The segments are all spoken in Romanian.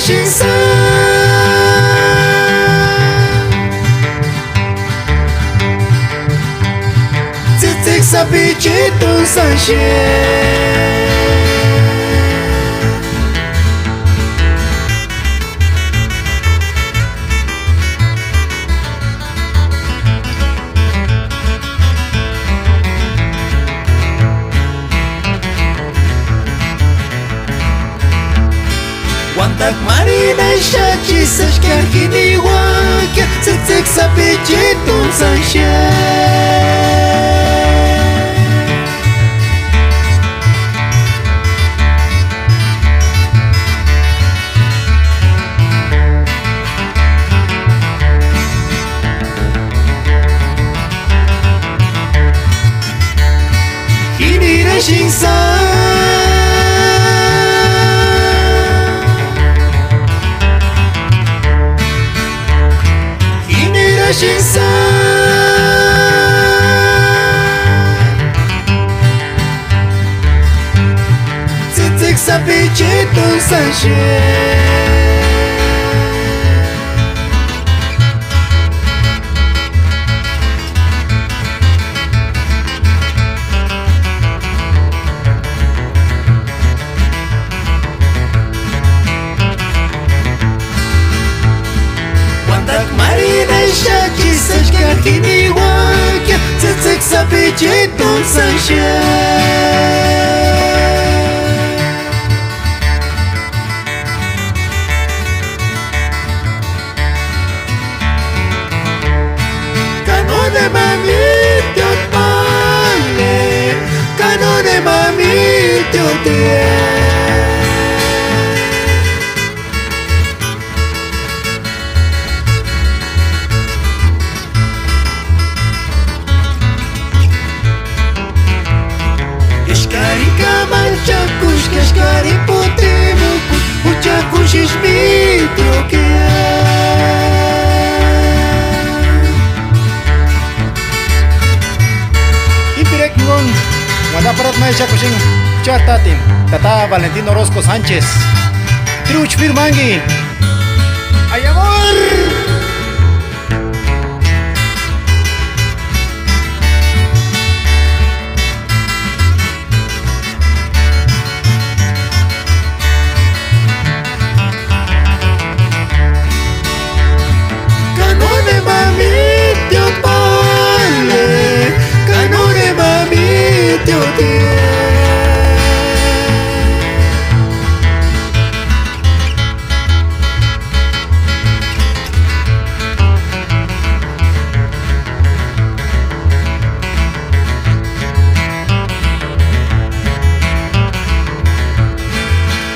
shinsa Tzitzik sapichitun sanshe Wantak marina shachi sashkar hini wakia Tzitzik sapichitun sanshe Hinira shinsa shinsa Tzitzik sapichitun sanshe Shaki sashkar hini wakia Tzitzik sapichitun sanshe Kanone mami tiot male Kanone mami tiot Chakush kashkari potemo Uchakush ishmitro kia Impirek ngon Wanda parat mai chakushing Chartatim Tata Valentino Orozco Sánchez Triuch Firmangi Ay amor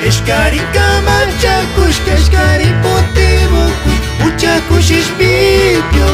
Eshkari kaman chakush kashkari potemo Uchakush ishbityo